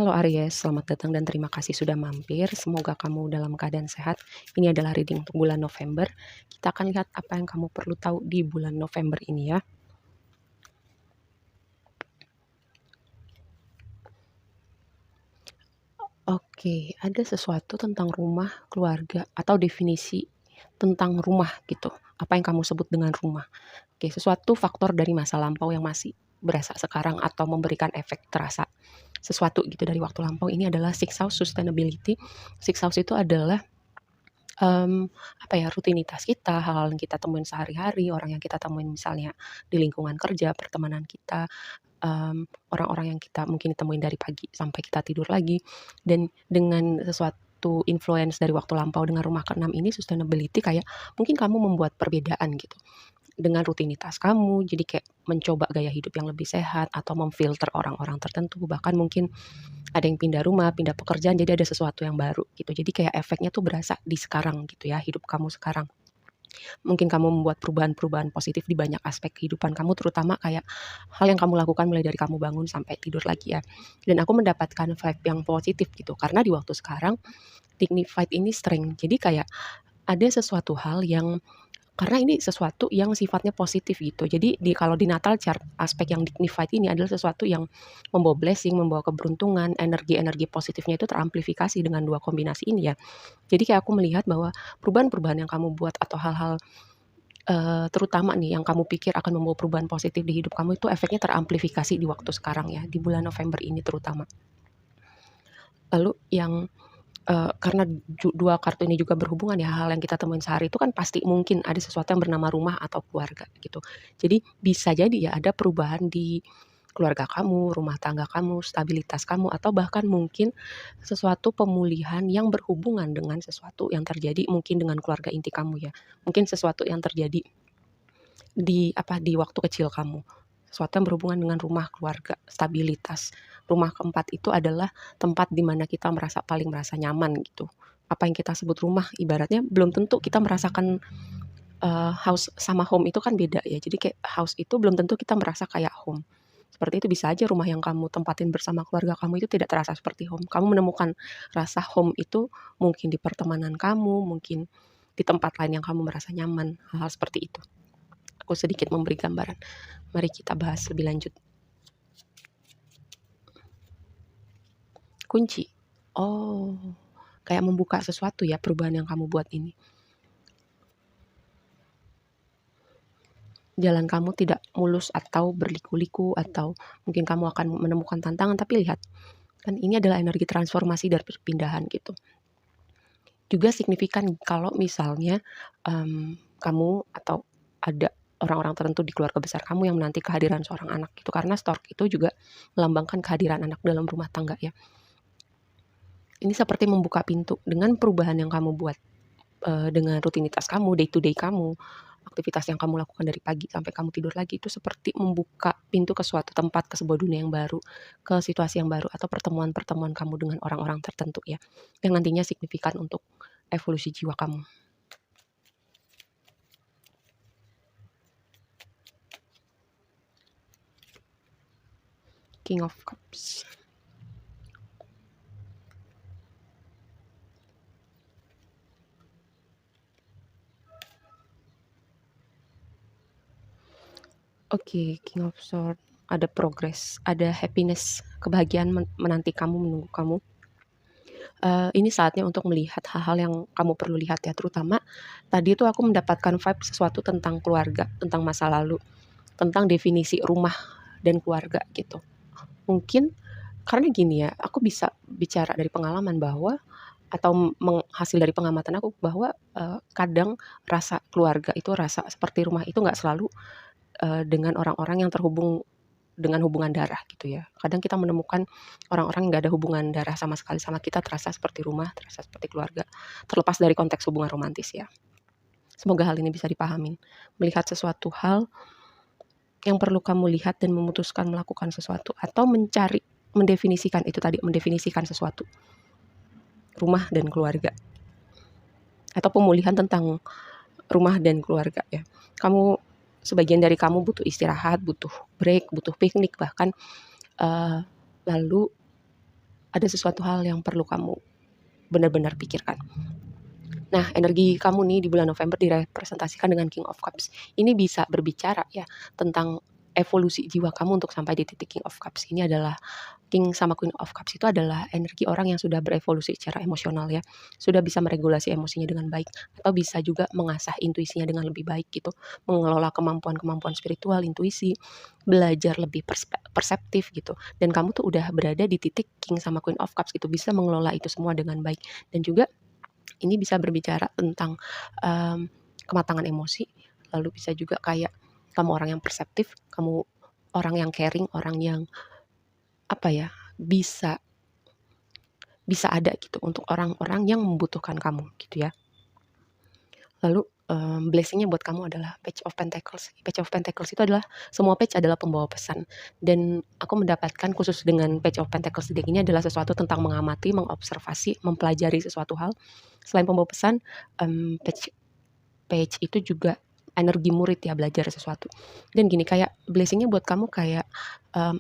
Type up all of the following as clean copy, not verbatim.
Halo Aries, selamat datang dan terima kasih sudah mampir. Semoga kamu dalam keadaan sehat. Ini adalah reading untuk bulan November. Kita akan lihat apa yang kamu perlu tahu di bulan November ini ya. Oke, ada sesuatu tentang rumah, keluarga, atau definisi tentang rumah gitu. Apa yang kamu sebut dengan rumah. Oke, sesuatu faktor dari masa lampau yang masih berasa sekarang atau memberikan efek terasa sesuatu gitu dari waktu lampau. Ini adalah Six House Sustainability. Six House itu adalah apa ya, rutinitas kita, hal-hal yang kita temuin sehari-hari, orang yang kita temuin misalnya di lingkungan kerja, pertemanan kita, orang-orang yang kita mungkin temuin dari pagi sampai kita tidur lagi. Dan dengan sesuatu influence dari waktu lampau dengan rumah keenam ini sustainability kayak mungkin kamu membuat perbedaan gitu dengan rutinitas kamu, jadi kayak mencoba gaya hidup yang lebih sehat atau memfilter orang-orang tertentu, bahkan mungkin ada yang pindah rumah, pindah pekerjaan, jadi ada sesuatu yang baru gitu. Jadi kayak efeknya tuh berasa di sekarang gitu ya, hidup kamu sekarang. Mungkin kamu membuat perubahan-perubahan positif di banyak aspek kehidupan kamu, terutama kayak hal yang kamu lakukan mulai dari kamu bangun sampai tidur lagi ya. Dan aku mendapatkan vibe yang positif gitu, karena di waktu sekarang dignified ini strength. Jadi kayak ada sesuatu hal yang karena ini sesuatu yang sifatnya positif gitu. Jadi kalau di Natal chart aspek yang dignified ini adalah sesuatu yang membawa blessing, membawa keberuntungan, energi-energi positifnya itu teramplifikasi dengan dua kombinasi ini ya. Jadi kayak aku melihat bahwa perubahan-perubahan yang kamu buat atau hal-hal terutama nih yang kamu pikir akan membawa perubahan positif di hidup kamu itu efeknya teramplifikasi di waktu sekarang ya, di bulan November ini terutama. Lalu yang karena dua kartu ini juga berhubungan ya, hal yang kita temuin sehari itu kan pasti mungkin ada sesuatu yang bernama rumah atau keluarga gitu. Jadi bisa jadi ya ada perubahan di keluarga kamu, rumah tangga kamu, stabilitas kamu, atau bahkan mungkin sesuatu pemulihan yang berhubungan dengan sesuatu yang terjadi mungkin dengan keluarga inti kamu ya. Mungkin sesuatu yang terjadi di waktu kecil kamu. Sesuatu yang berhubungan dengan rumah, keluarga, stabilitas. Rumah keempat itu adalah tempat di mana kita paling merasa nyaman gitu. Apa yang kita sebut rumah, ibaratnya belum tentu kita merasakan house sama home itu kan beda ya. Jadi kayak house itu belum tentu kita merasa kayak home. Seperti itu bisa aja rumah yang kamu tempatin bersama keluarga kamu itu tidak terasa seperti home. Kamu menemukan rasa home itu mungkin di pertemanan kamu, mungkin di tempat lain yang kamu merasa nyaman, hal-hal seperti itu. Aku sedikit memberi gambaran. Mari kita bahas lebih lanjut. Kunci. Oh, kayak membuka sesuatu ya perubahan yang kamu buat ini. Jalan kamu tidak mulus atau berliku-liku atau mungkin kamu akan menemukan tantangan, tapi lihat, kan ini adalah energi transformasi dari perpindahan gitu. Juga signifikan kalau misalnya kamu atau ada orang-orang tertentu di keluarga besar kamu yang menanti kehadiran seorang anak gitu, karena stork itu juga melambangkan kehadiran anak dalam rumah tangga ya. Ini seperti membuka pintu dengan perubahan yang kamu buat, dengan rutinitas kamu, day to day kamu, aktivitas yang kamu lakukan dari pagi sampai kamu tidur lagi itu seperti membuka pintu ke suatu tempat, ke sebuah dunia yang baru, ke situasi yang baru atau pertemuan-pertemuan kamu dengan orang-orang tertentu ya, yang nantinya signifikan untuk evolusi jiwa kamu. King of Cups. Oke, King of Swords, ada progress, ada happiness, kebahagiaan menanti kamu, menunggu kamu. Ini saatnya untuk melihat hal-hal yang kamu perlu lihat ya, terutama tadi itu aku mendapatkan vibe sesuatu tentang keluarga, tentang masa lalu, tentang definisi rumah dan keluarga gitu. Mungkin karena gini ya, aku bisa bicara dari pengalaman bahwa atau hasil dari pengamatan aku bahwa, kadang rasa keluarga itu, rasa seperti rumah itu nggak selalu dengan orang-orang yang terhubung dengan hubungan darah gitu ya. Kadang kita menemukan orang-orang yang nggak ada hubungan darah sama sekali sama kita terasa seperti rumah, terasa seperti keluarga, terlepas dari konteks hubungan romantis ya. Semoga hal ini bisa dipahamin. Melihat sesuatu hal yang perlu kamu lihat dan memutuskan melakukan sesuatu atau mendefinisikan itu tadi, mendefinisikan sesuatu. Rumah dan keluarga. Atau pemulihan tentang rumah dan keluarga ya. Sebagian dari kamu butuh istirahat, butuh break, butuh piknik bahkan, lalu ada sesuatu hal yang perlu kamu benar-benar pikirkan. Nah, energi kamu nih di bulan November direpresentasikan dengan King of Cups. Ini bisa berbicara ya tentang evolusi jiwa kamu untuk sampai di titik King of Cups. Ini adalah King sama Queen of Cups itu adalah energi orang yang sudah berevolusi secara emosional ya. Sudah bisa meregulasi emosinya dengan baik atau bisa juga mengasah intuisinya dengan lebih baik gitu. Mengelola kemampuan-kemampuan spiritual, intuisi, belajar lebih perseptif gitu. Dan kamu tuh udah berada di titik King sama Queen of Cups gitu, bisa mengelola itu semua dengan baik. Dan juga ini bisa berbicara tentang, mmm, kematangan emosi, lalu bisa juga kayak kamu orang yang perseptif, kamu orang yang caring, orang yang apa ya, bisa bisa ada gitu untuk orang-orang yang membutuhkan kamu gitu ya. Lalu, blessing-nya buat kamu adalah Page of Pentacles. Page of Pentacles itu adalah semua page adalah pembawa pesan dan aku mendapatkan khusus dengan Page of Pentacles deck ini adalah sesuatu tentang mengamati, mengobservasi, mempelajari sesuatu hal. Selain pembawa pesan, page page itu juga energi murid ya, belajar sesuatu. Dan gini, kayak blessing-nya buat kamu kayak,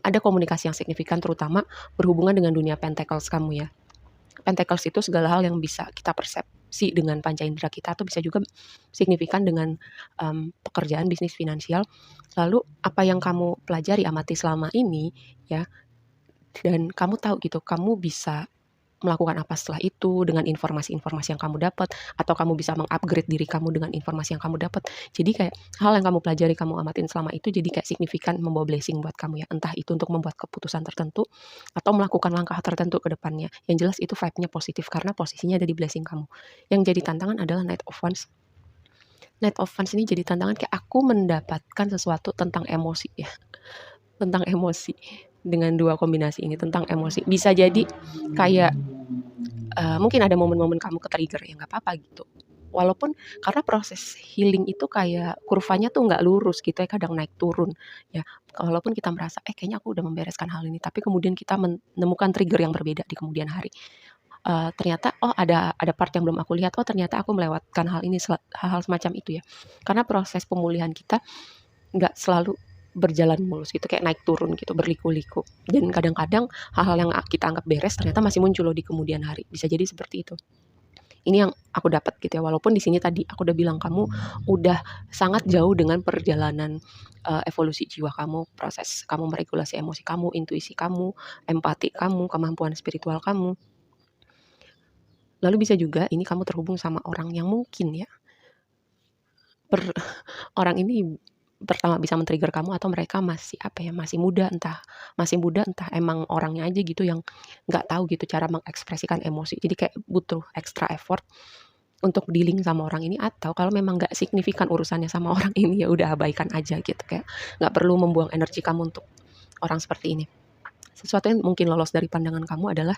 ada komunikasi yang signifikan terutama berhubungan dengan dunia pentacles kamu ya. Pentacles itu segala hal yang bisa kita persepsi dengan panca indera kita atau bisa juga signifikan dengan, pekerjaan, bisnis, finansial. Lalu apa yang kamu pelajari, amati selama ini ya, dan kamu tahu gitu, kamu bisa melakukan apa setelah itu dengan informasi-informasi yang kamu dapat, atau kamu bisa meng-upgrade diri kamu dengan informasi yang kamu dapat. Jadi kayak hal yang kamu pelajari, kamu amatin selama itu jadi kayak signifikan membawa blessing buat kamu ya. Entah itu untuk membuat keputusan tertentu atau melakukan langkah tertentu ke depannya. Yang jelas itu vibe-nya positif karena posisinya ada di blessing kamu. Yang jadi tantangan adalah Knight of Wands. Knight of Wands ini jadi tantangan kayak aku mendapatkan sesuatu tentang emosi ya, tentang emosi dengan 2 kombinasi ini, tentang emosi. Bisa jadi kayak mungkin ada momen-momen kamu ke-trigger, ya nggak apa-apa gitu. Walaupun karena proses healing itu kayak kurvanya tuh nggak lurus gitu ya, kadang naik turun ya. Walaupun kita merasa, kayaknya aku udah membereskan hal ini, tapi kemudian kita menemukan trigger yang berbeda di kemudian hari. Ternyata, oh ada part yang belum aku lihat, oh ternyata aku melewatkan hal ini, hal-hal semacam itu ya. Karena proses pemulihan kita nggak selalu berjalan mulus gitu, kayak naik turun gitu, berliku-liku. Dan kadang-kadang hal-hal yang kita anggap beres ternyata masih muncul loh di kemudian hari, bisa jadi seperti itu. Ini yang aku dapat gitu ya, walaupun di sini tadi aku udah bilang kamu udah sangat jauh dengan perjalanan, evolusi jiwa kamu, proses kamu meregulasi emosi kamu, intuisi kamu, empati kamu, kemampuan spiritual kamu. Lalu bisa juga ini kamu terhubung sama orang yang mungkin ya, per orang ini pertama bisa men-trigger kamu atau mereka masih apa ya, masih muda entah emang orangnya aja gitu yang nggak tahu gitu cara mengekspresikan emosi. Jadi kayak butuh extra effort untuk dealing sama orang ini atau kalau memang nggak signifikan urusannya sama orang ini ya udah abaikan aja gitu, kayak nggak perlu membuang energi kamu untuk orang seperti ini. Sesuatu yang mungkin lolos dari pandangan kamu adalah,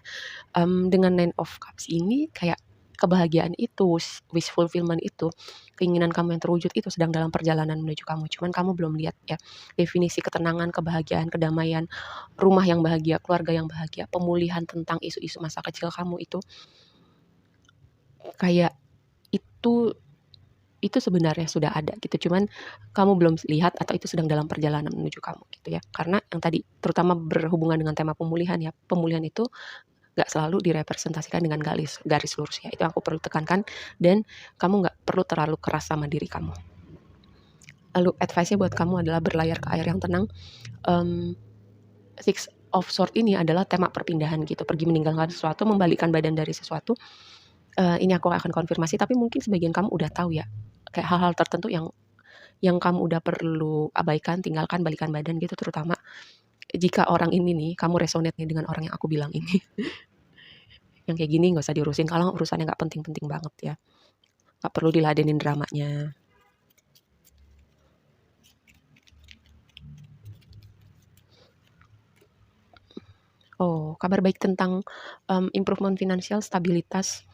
dengan Nine of Cups ini kayak kebahagiaan itu, wish fulfillment itu, keinginan kamu yang terwujud itu sedang dalam perjalanan menuju kamu, cuman kamu belum lihat ya, definisi ketenangan, kebahagiaan, kedamaian, rumah yang bahagia, keluarga yang bahagia, pemulihan tentang isu-isu masa kecil kamu kayak itu itu sebenarnya sudah ada gitu, cuman kamu belum lihat atau itu sedang dalam perjalanan menuju kamu gitu ya. Karena yang tadi terutama berhubungan dengan tema pemulihan ya, pemulihan itu nggak selalu direpresentasikan dengan garis garis lurus ya, itu aku perlu tekankan dan kamu nggak perlu terlalu keras sama diri kamu. Lalu advice-nya buat kamu adalah berlayar ke air yang tenang, mmm, Six of Sword ini adalah tema perpindahan gitu, pergi meninggalkan sesuatu, membalikkan badan dari sesuatu, ini aku akan konfirmasi tapi mungkin sebagian kamu udah tahu ya, kayak hal-hal tertentu yang kamu udah perlu abaikan, tinggalkan, balikan badan gitu terutama jika orang ini nih, kamu resonate nih dengan orang yang aku bilang ini. Yang kayak gini nggak usah diurusin kalau urusannya nggak penting-penting banget ya, nggak perlu diladenin dramanya. Oh, kabar baik tentang, improvement finansial, stabilitas,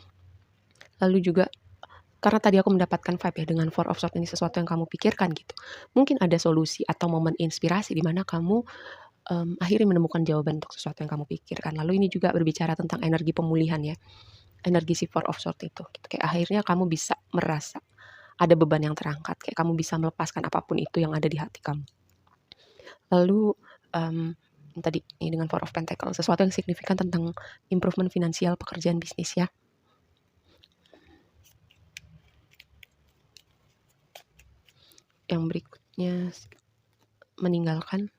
lalu juga karena tadi aku mendapatkan vibe ya dengan Four of Swords ini sesuatu yang kamu pikirkan gitu. Mungkin ada solusi atau momen inspirasi di mana kamu, akhirnya menemukan jawaban untuk sesuatu yang kamu pikirkan. Lalu ini juga berbicara tentang energi pemulihan ya, energi si Four of Swords itu, gitu. Kayak akhirnya kamu bisa merasa ada beban yang terangkat, kayak kamu bisa melepaskan apapun itu yang ada di hati kamu. Lalu, mmm tadi ini dengan Four of Pentacles, sesuatu yang signifikan tentang improvement finansial, pekerjaan, bisnis ya. Yang berikutnya meninggalkan.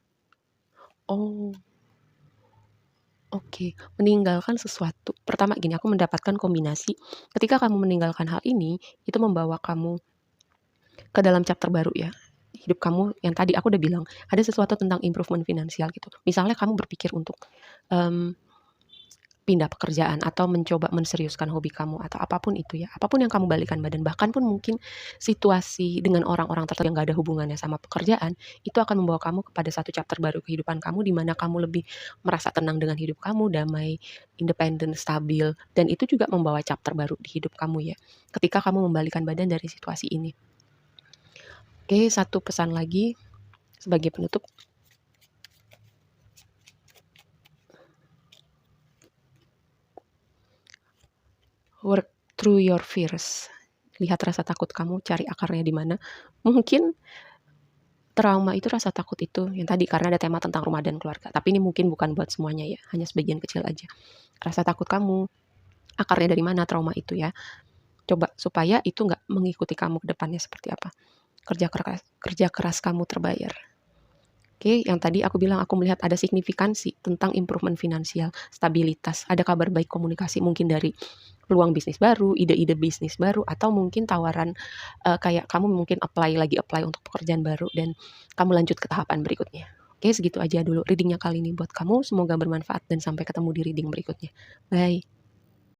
Oh, oke. Meninggalkan sesuatu. Pertama gini, aku mendapatkan kombinasi ketika kamu meninggalkan hal ini, itu membawa kamu ke dalam chapter baru ya. Hidup kamu yang tadi aku udah bilang, ada sesuatu tentang improvement finansial gitu. Misalnya kamu berpikir untuk, pindah pekerjaan atau mencoba menseriuskan hobi kamu atau apapun itu ya, apapun yang kamu balikan badan, bahkan pun mungkin situasi dengan orang-orang tertentu yang nggak ada hubungannya sama pekerjaan, itu akan membawa kamu kepada satu chapter baru kehidupan kamu, di mana kamu lebih merasa tenang dengan hidup kamu, damai, independen, stabil, dan itu juga membawa chapter baru di hidup kamu ya, ketika kamu membalikan badan dari situasi ini. Oke, satu pesan lagi sebagai penutup. Work through your fears. Lihat rasa takut kamu, cari akarnya di mana. Mungkin trauma itu, rasa takut itu yang tadi karena ada tema tentang rumah dan keluarga. Tapi ini mungkin bukan buat semuanya ya, hanya sebagian kecil aja. Rasa takut kamu, akarnya dari mana trauma itu ya. Coba supaya itu nggak mengikuti kamu ke depannya seperti apa. Kerja keras kamu terbayar. Oke, yang tadi aku bilang aku melihat ada signifikansi tentang improvement finansial, stabilitas, ada kabar baik komunikasi mungkin dari peluang bisnis baru, ide-ide bisnis baru, atau mungkin tawaran kayak kamu mungkin lagi apply untuk pekerjaan baru dan kamu lanjut ke tahapan berikutnya. Oke, segitu aja dulu readingnya kali ini buat kamu. Semoga bermanfaat dan sampai ketemu di reading berikutnya. Bye.